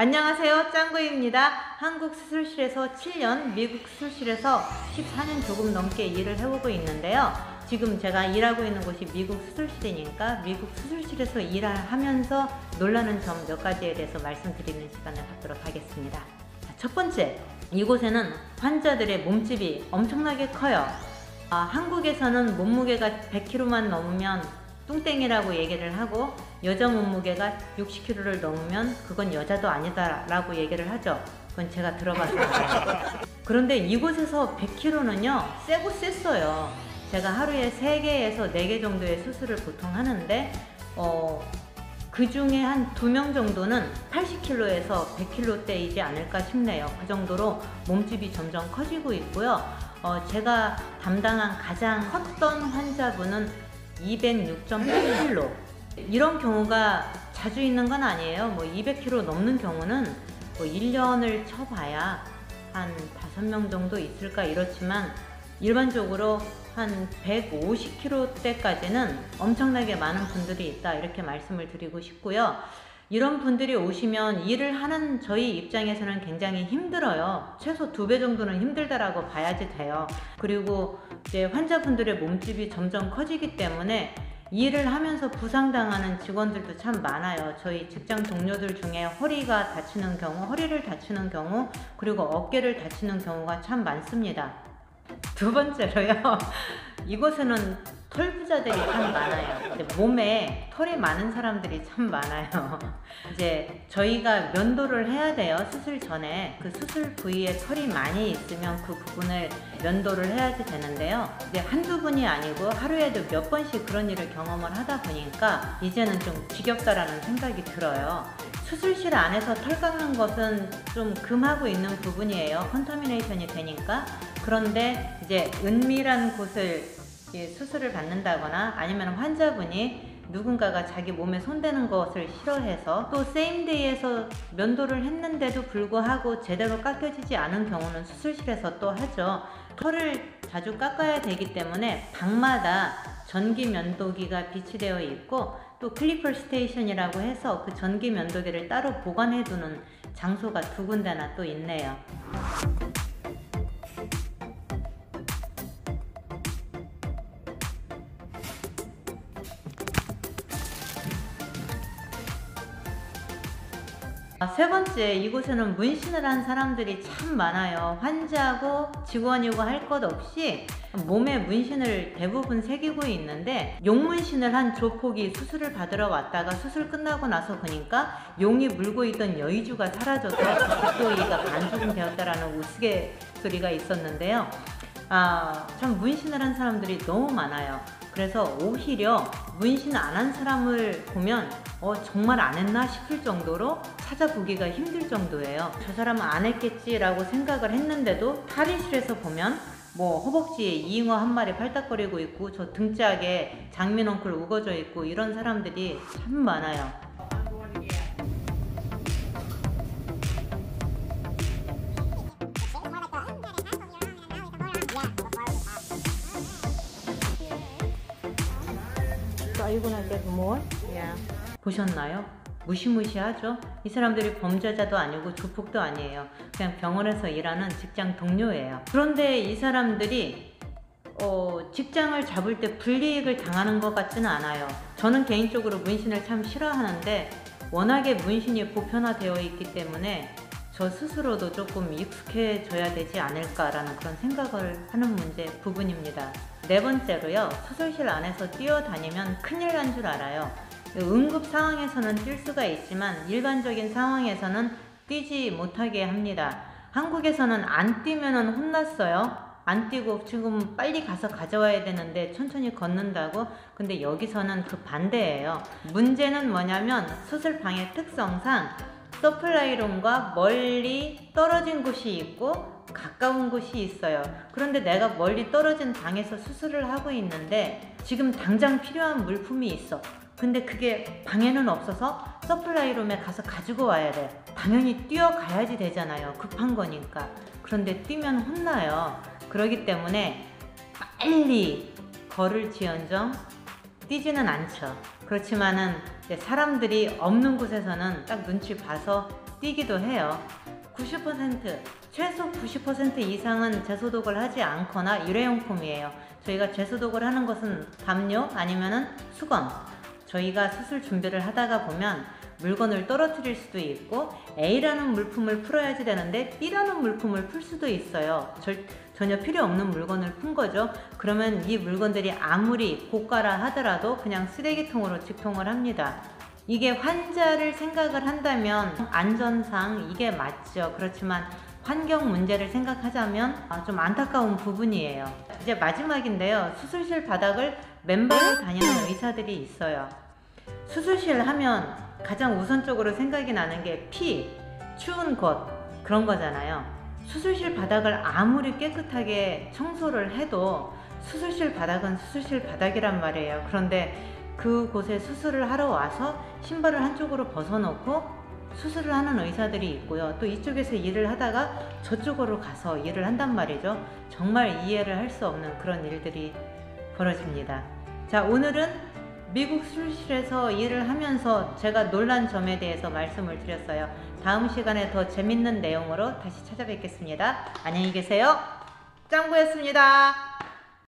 안녕하세요, 짱구입니다. 한국 수술실에서 7년, 미국 수술실에서 14년 조금 넘게 일을 해오고 있는데요. 지금 제가 일하고 있는 곳이 미국 수술실이니까 미국 수술실에서 일을 하면서 놀라는 점 몇 가지에 대해서 말씀드리는 시간을 갖도록 하겠습니다. 자, 첫 번째, 이곳에는 환자들의 몸집이 엄청나게 커요. 한국에서는 몸무게가 100kg만 넘으면 뚱땡이라고 얘기를 하고, 여자 몸무게가 60kg를 넘으면 그건 여자도 아니다 라고 얘기를 하죠. 그건 제가 들어봤어요. 그런데 이곳에서 100kg는요 세고 셌어요. 제가 하루에 3개에서 4개 정도의 수술을 보통 하는데 그 중에 한 2명 정도는 80kg에서 100kg대이지 않을까 싶네요. 그 정도로 몸집이 점점 커지고 있고요. 제가 담당한 가장 컸던 환자분은 206.8kg. 이런 경우가 자주 있는 건 아니에요. 200kg 넘는 경우는 1년을 쳐봐야 한 5명 정도 있을까 이렇지만, 일반적으로 한 150kg대까지는 엄청나게 많은 분들이 있다, 이렇게 말씀을 드리고 싶고요. 이런 분들이 오시면 일을 하는 저희 입장에서는 굉장히 힘들어요. 최소 2배 정도는 힘들다라고 봐야지 돼요. 그리고 이제 환자분들의 몸집이 점점 커지기 때문에 일을 하면서 부상당하는 직원들도 참 많아요. 저희 직장 동료들 중에 허리가 다치는 경우, 허리를 다치는 경우, 그리고 어깨를 다치는 경우가 참 많습니다. 두 번째로요, 이곳에는 털부자들이 참 많아요. 몸에 털이 많은 사람들이 참 많아요. 이제 저희가 면도를 해야 돼요. 수술 전에 그 수술 부위에 털이 많이 있으면 그 부분을 면도를 해야지 되는데요. 이제 한두 분이 아니고 하루에도 몇 번씩 그런 일을 경험을 하다 보니까 이제는 좀 지겹다라는 생각이 들어요. 수술실 안에서 털 깎는 것은 좀 금하고 있는 부분이에요. 컨타미네이션이 되니까. 그런데 이제 은밀한 곳을 수술을 받는다거나, 아니면 환자분이 누군가가 자기 몸에 손대는 것을 싫어해서 또 세임데이에서 면도를 했는데도 불구하고 제대로 깎여지지 않은 경우는 수술실에서 또 하죠. 털을 자주 깎아야 되기 때문에 방마다 전기 면도기가 비치되어 있고, 또 클리퍼 스테이션이라고 해서 그 전기 면도기를 따로 보관해 두는 장소가 2군데나 또 있네요. 세 번째, 이곳에는 문신을 한 사람들이 참 많아요. 환자고 직원이고 할 것 없이 몸에 문신을 대부분 새기고 있는데, 용문신을 한 조폭이 수술을 받으러 왔다가 수술 끝나고 나서 보니까 용이 물고 있던 여의주가 사라져서 국도이가 반죽은 되었다라는 우스갯소리가 있었는데요. 참 문신을 한 사람들이 너무 많아요. 그래서 오히려 문신 안 한 사람을 보면 정말 안 했나 싶을 정도로 찾아보기가 힘들 정도예요. 저 사람은 안 했겠지 라고 생각을 했는데도 탈의실에서 보면 허벅지에 이잉어 한 마리 팔딱거리고 있고, 저 등짝에 장민홍클 우거져 있고, 이런 사람들이 참 많아요. 보셨나요? 무시무시하죠? 이 사람들이 범죄자도 아니고 조폭도 아니에요. 그냥 병원에서 일하는 직장 동료예요. 그런데 이 사람들이 직장을 잡을 때 불이익을 당하는 것 같지는 않아요. 저는 개인적으로 문신을 참 싫어하는데, 워낙에 문신이 보편화되어 있기 때문에 저 스스로도 조금 익숙해져야 되지 않을까라는 그런 생각을 하는 부분입니다. 네 번째로요, 수술실 안에서 뛰어다니면 큰일 난 줄 알아요. 응급 상황에서는 뛸 수가 있지만 일반적인 상황에서는 뛰지 못하게 합니다. 한국에서는 안 뛰면 혼났어요. 안 뛰고 지금 빨리 가서 가져와야 되는데 천천히 걷는다고. 근데 여기서는 그 반대예요. 문제는 뭐냐면, 수술방의 특성상 서플라이룸과 멀리 떨어진 곳이 있고 가까운 곳이 있어요. 그런데 내가 멀리 떨어진 방에서 수술을 하고 있는데 지금 당장 필요한 물품이 있어. 근데 그게 방에는 없어서 서플라이룸에 가서 가지고 와야 돼. 당연히 뛰어가야지 되잖아요. 급한 거니까. 그런데 뛰면 혼나요. 그렇기 때문에 빨리 걸을지언정 뛰지는 않죠. 그렇지만은 사람들이 없는 곳에서는 딱 눈치 봐서 뛰기도 해요. 90% 최소 90% 이상은 재소독을 하지 않거나 일회용품이에요. 저희가 재소독을 하는 것은 담요 아니면은 수건. 저희가 수술 준비를 하다가 보면 물건을 떨어뜨릴 수도 있고 A라는 물품을 풀어야지 되는데 B라는 물품을 풀 수도 있어요. 전혀 필요 없는 물건을 푼 거죠. 그러면 이 물건들이 아무리 고가라 하더라도 그냥 쓰레기통으로 직통을 합니다. 이게 환자를 생각을 한다면 안전상 이게 맞죠. 그렇지만 환경 문제를 생각하자면 좀 안타까운 부분이에요. 이제 마지막인데요. 수술실 바닥을 맨발로 다니는 의사들이 있어요. 수술실 하면 가장 우선적으로 생각이 나는 게 피, 추운 곳 그런 거잖아요. 수술실 바닥을 아무리 깨끗하게 청소를 해도 수술실 바닥은 수술실 바닥이란 말이에요. 그런데 그곳에 수술을 하러 와서 신발을 한쪽으로 벗어놓고 수술을 하는 의사들이 있고요. 또 이쪽에서 일을 하다가 저쪽으로 가서 일을 한단 말이죠. 정말 이해를 할 수 없는 그런 일들이 벌어집니다. 자, 오늘은 미국 수술실에서 일을 하면서 제가 놀란 점에 대해서 말씀을 드렸어요. 다음 시간에 더 재밌는 내용으로 다시 찾아뵙겠습니다. 안녕히 계세요. 짱구였습니다.